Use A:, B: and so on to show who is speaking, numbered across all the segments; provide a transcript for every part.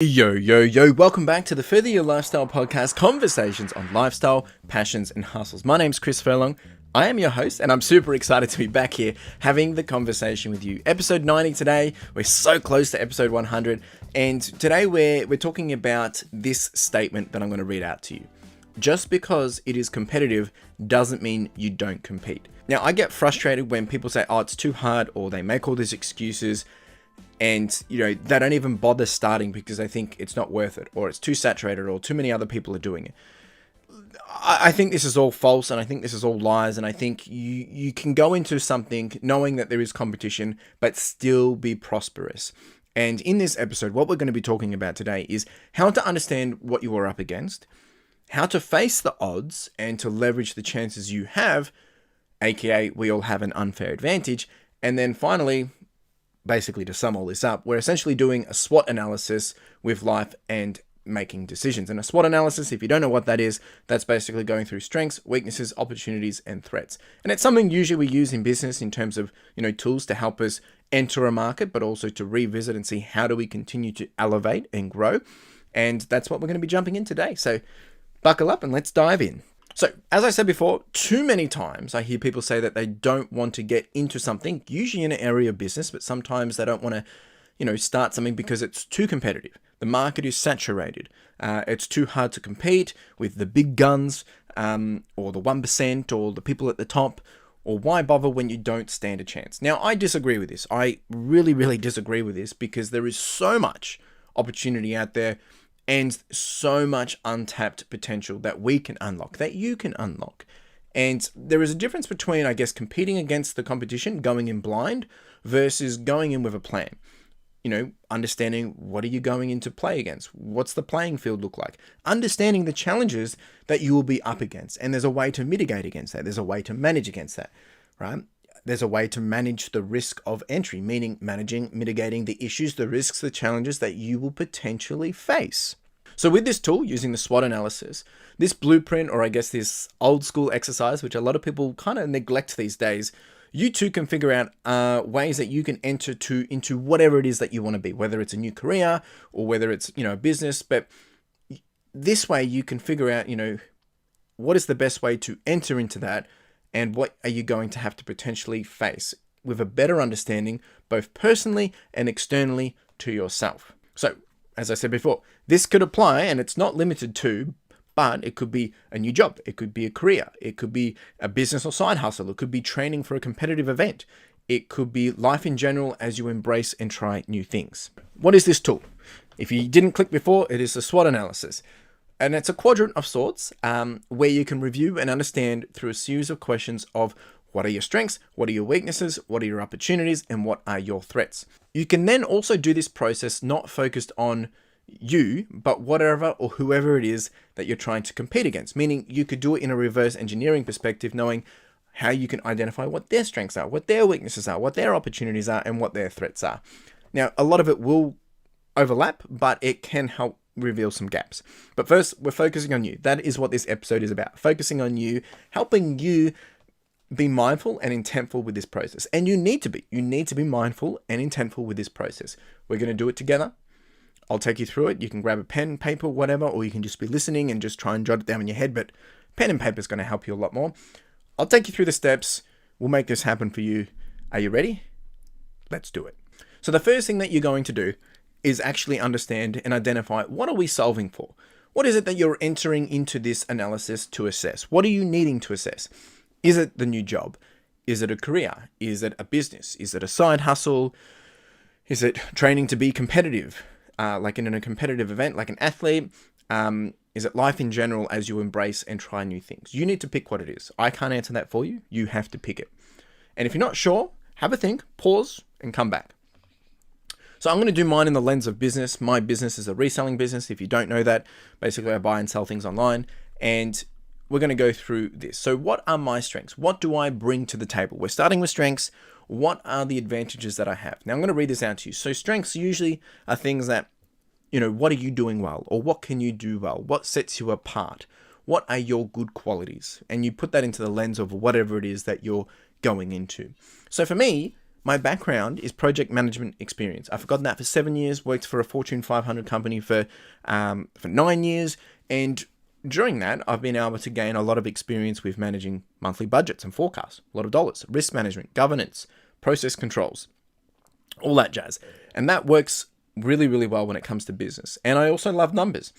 A: Yo, welcome back to the Further Your Lifestyle podcast, conversations on lifestyle, passions, and hustles. My name's Chris Furlong. I am your host, and I'm super excited to be back here having the conversation with you. Episode 90 today. We're so close to episode 100, and today we're talking about this statement that I'm going to read out to you. Just because it is competitive doesn't mean you don't compete. Now, I get frustrated when people say, oh, it's too hard, or they make all these excuses, and they don't even bother starting because they think it's not worth it, or it's too saturated, or too many other people are doing it. I think this is all false, and I think this is all lies, and I think you can go into something knowing that there is competition, but still be prosperous. And in this episode, what we're going to be talking about today is how to understand what you are up against, how to face the odds, and to leverage the chances you have, aka we all have an unfair advantage, and then finally, basically, to sum all this up, we're essentially doing a SWOT analysis with life and making decisions. And a SWOT analysis, if you don't know what that is, that's basically going through strengths, weaknesses, opportunities, and threats. And it's something usually we use in business in terms of, tools to help us enter a market, but also to revisit and see how do we continue to elevate and grow. And that's what we're going to be jumping in today. So buckle up and let's dive in. So, as I said before, too many times I hear people say that they don't want to get into something, usually in an area of business, but sometimes they don't want to, start something because it's too competitive. The market is saturated. It's too hard to compete with the big guns, or the 1%, or the people at the top, or why bother when you don't stand a chance? Now, I disagree with this. I really disagree with this because there is so much opportunity out there, and so much untapped potential that we can unlock, that you can unlock. And there is a difference between, I guess, competing against the competition, going in blind, versus going in with a plan. Understanding what are you going in to play against? What's the playing field look like? Understanding the challenges that you will be up against. And there's a way to mitigate against that. There's a way to manage against that, right? There's a way to manage the risk of entry, meaning mitigating the issues, the risks, the challenges that you will potentially face. So with this tool, using the SWOT analysis, this blueprint, or I guess this old school exercise, which a lot of people kind of neglect these days, you too can figure out ways that you can enter into whatever it is that you want to be, whether it's a new career or whether it's, a business. But this way you can figure out, what is the best way to enter into that, and what are you going to have to potentially face with a better understanding, both personally and externally to yourself. So, as I said before, this could apply, and it's not limited to, but it could be a new job, it could be a career, it could be a business or side hustle, it could be training for a competitive event, it could be life in general as you embrace and try new things. What is this tool? If you didn't click before, it is a SWOT analysis. And it's a quadrant of sorts where you can review and understand through a series of questions of what are your strengths, what are your weaknesses, what are your opportunities, and what are your threats. You can then also do this process not focused on you, but whatever or whoever it is that you're trying to compete against. Meaning you could do it in a reverse engineering perspective, knowing how you can identify what their strengths are, what their weaknesses are, what their opportunities are, and what their threats are. Now, a lot of it will overlap, but it can help reveal some gaps. But first, we're focusing on you. That is what this episode is about. Focusing on you, helping you be mindful and intentful with this process. And you need to be. You need to be mindful and intentful with this process. We're going to do it together. I'll take you through it. You can grab a pen, paper, whatever, or you can just be listening and just try and jot it down in your head. But pen and paper is going to help you a lot more. I'll take you through the steps. We'll make this happen for you. Are you ready? Let's do it. So the first thing that you're going to do is actually understand and identify, what are we solving for? What is it that you're entering into this analysis to assess? What are you needing to assess? Is it the new job? Is it a career? Is it a business? Is it a side hustle? Is it training to be competitive? Like in a competitive event, like an athlete? Is it life in general as you embrace and try new things? You need to pick what it is. I can't answer that for you. You have to pick it. And if you're not sure, have a think, pause, and come back. So I'm going to do mine in the lens of business. My business is a reselling business. If you don't know that, basically I buy and sell things online. And we're going to go through this. So what are my strengths? What do I bring to the table? We're starting with strengths. What are the advantages that I have? Now I'm going to read this out to you. So strengths usually are things that, what are you doing well? Or what can you do well? What sets you apart? What are your good qualities? And you put that into the lens of whatever it is that you're going into. So for me, my background is project management experience. I've gotten that for 7 years, worked for a Fortune 500 company for 9 years. And during that, I've been able to gain a lot of experience with managing monthly budgets and forecasts, a lot of dollars, risk management, governance, process controls, all that jazz. And that works really, really well when it comes to business. And I also love numbers.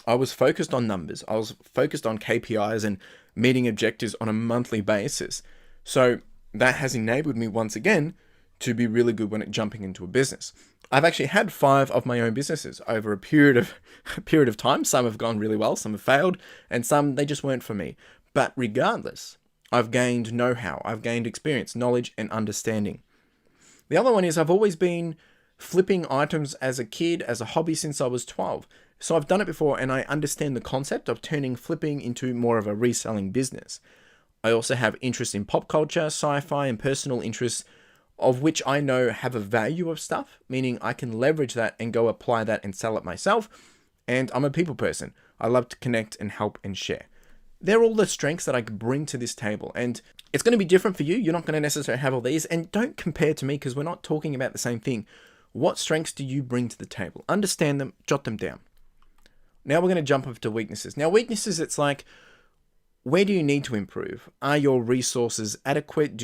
A: I was focused on numbers. I was focused on KPIs and meeting objectives on a monthly basis. So that has enabled me once again to be really good when jumping into a business. I've actually had 5 of my own businesses over a period of time. Some have gone really well, some have failed, and some they just weren't for me. But regardless, I've gained know-how, I've gained experience, knowledge, and understanding. The other one is I've always been flipping items as a kid, as a hobby since I was 12. So I've done it before and I understand the concept of turning flipping into more of a reselling business. I also have interest in pop culture, sci-fi, and personal interests, of which I know have a value of stuff, meaning I can leverage that and go apply that and sell it myself. And I'm a people person. I love to connect and help and share. They're all the strengths that I can bring to this table. And it's going to be different for you. You're not going to necessarily have all these. And don't compare to me because we're not talking about the same thing. What strengths do you bring to the table? Understand them, jot them down. Now we're going to jump up to weaknesses. Now weaknesses, it's like, where do you need to improve? Are your resources adequate?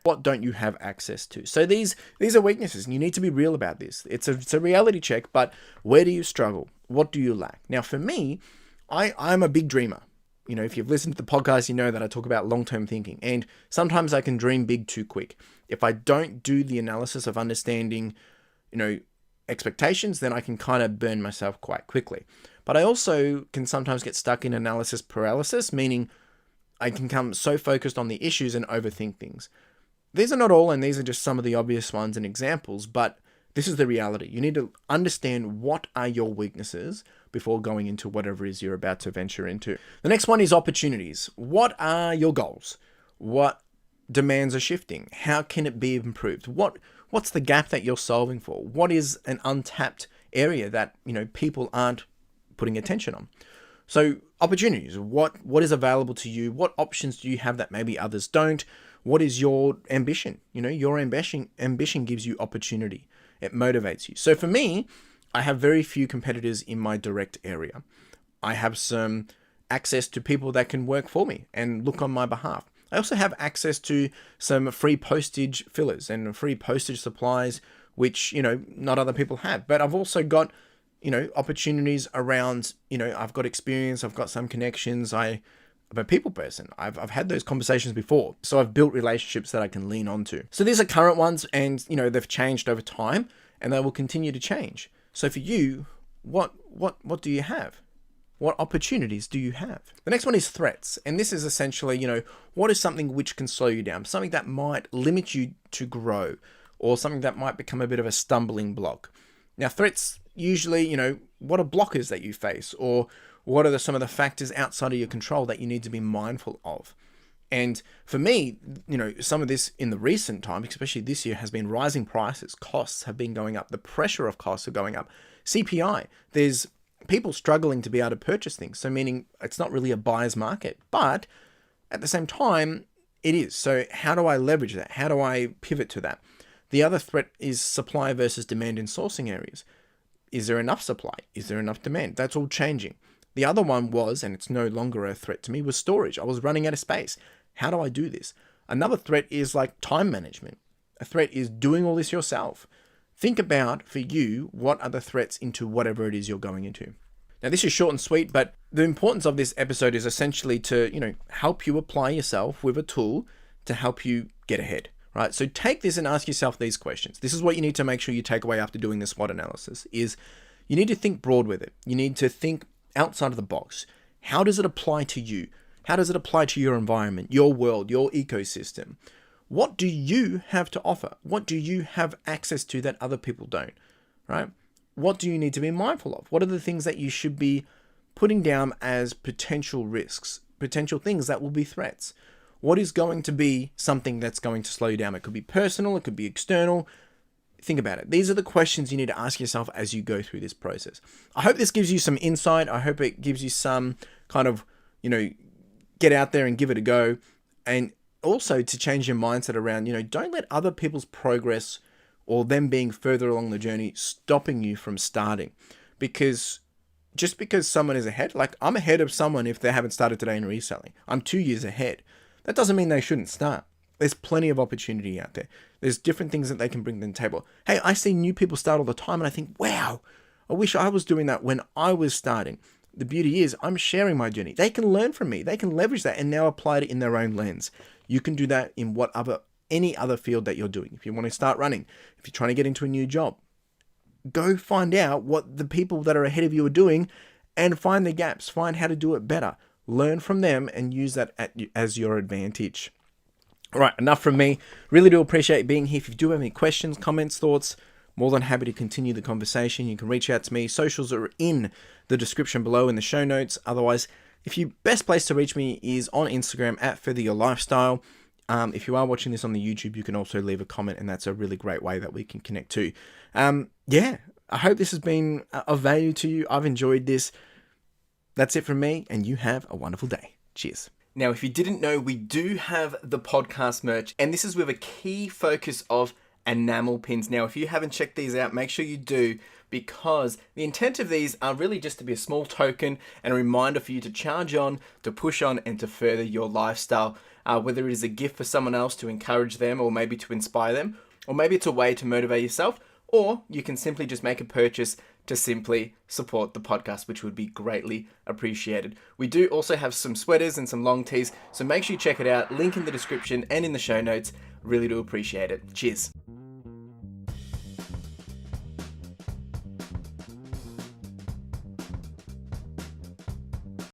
A: What don't you have access to? So these are weaknesses, and you need to be real about this. It's a reality check, but where do you struggle? What do you lack? Now for me, I'm a big dreamer. You know, if you've listened to the podcast, you know that I talk about long-term thinking, and sometimes I can dream big too quick. If I don't do the analysis of understanding, expectations, then I can kind of burn myself quite quickly. But I also can sometimes get stuck in analysis paralysis, meaning I can become so focused on the issues and overthink things. These are not all, and these are just some of the obvious ones and examples, but this is the reality. You need to understand what are your weaknesses before going into whatever it is you're about to venture into. The next one is opportunities. What are your goals? What demands are shifting? How can it be improved? What's the gap that you're solving for? What is an untapped area that, people aren't putting attention on? So opportunities, what is available to you? What options do you have that maybe others don't? What is your ambition? Your ambition gives you opportunity. It motivates you. So for me, I have very few competitors in my direct area. I have some access to people that can work for me and look on my behalf. I also have access to some free postage fillers and free postage supplies, which, not other people have. But I've also got, opportunities around, I've got experience, I've got some connections, I'm a people person. I've had those conversations before. So I've built relationships that I can lean onto. So these are current ones and, they've changed over time and they will continue to change. So for you, what do you have? What opportunities do you have? The next one is threats. And this is essentially, what is something which can slow you down? Something that might limit you to grow or something that might become a bit of a stumbling block. Now, threats usually, what are blockers that you face or what are some of the factors outside of your control that you need to be mindful of? And for me, some of this in the recent time, especially this year, has been rising prices. Costs have been going up. The pressure of costs are going up. CPI, there's people struggling to be able to purchase things. So meaning it's not really a buyer's market, but at the same time, it is. So how do I leverage that? How do I pivot to that? The other threat is supply versus demand in sourcing areas. Is there enough supply? Is there enough demand? That's all changing. The other one was, and it's no longer a threat to me, was storage. I was running out of space. How do I do this? Another threat is like time management. A threat is doing all this yourself. Think about, for you, what are the threats into whatever it is you're going into. Now, this is short and sweet, but the importance of this episode is essentially to, help you apply yourself with a tool to help you get ahead, right? So take this and ask yourself these questions. This is what you need to make sure you take away after doing the SWOT analysis, is you need to think broad with it. You need to think outside of the box. How does it apply to you? How does it apply to your environment, your world, your ecosystem? What do you have to offer? What do you have access to that other people don't, right? What do you need to be mindful of? What are the things that you should be putting down as potential risks, potential things that will be threats? What is going to be something that's going to slow you down? It could be personal, it could be external. Think about it. These are the questions you need to ask yourself as you go through this process. I hope this gives you some insight. I hope it gives you some kind of, get out there and give it a go. And also to change your mindset around, don't let other people's progress or them being further along the journey stopping you from starting. Because just because someone is ahead, like I'm ahead of someone if they haven't started today in reselling. I'm 2 years ahead. That doesn't mean they shouldn't start. There's plenty of opportunity out there. There's different things that they can bring to the table. Hey, I see new people start all the time and I think, wow, I wish I was doing that when I was starting. The beauty is I'm sharing my journey. They can learn from me. They can leverage that and now apply it in their own lens. You can do that in any other field that you're doing. If you want to start running, if you're trying to get into a new job, go find out what the people that are ahead of you are doing and find the gaps, find how to do it better. Learn from them and use that as your advantage. All right, enough from me. Really do appreciate being here. If you do have any questions, comments, thoughts, more than happy to continue the conversation. You can reach out to me. Socials are in the description below in the show notes. Otherwise, best place to reach me is on Instagram at Further Your Lifestyle. If you are watching this on the YouTube, you can also leave a comment, and that's a really great way that we can connect too. I hope this has been of value to you. I've enjoyed this. That's it from me, and you have a wonderful day. Cheers. Now, if you didn't know, we do have the podcast merch, and this is with a key focus of enamel pins. Now, if you haven't checked these out, make sure you do, because the intent of these are really just to be a small token and a reminder for you to charge on, to push on, and to further your lifestyle. Whether it is a gift for someone else to encourage them or maybe to inspire them, or maybe it's a way to motivate yourself, or you can simply just make a purchase to simply support the podcast, which would be greatly appreciated. We do also have some sweaters and some long tees, so make sure you check it out. Link in the description and in the show notes. Really do appreciate it. Cheers.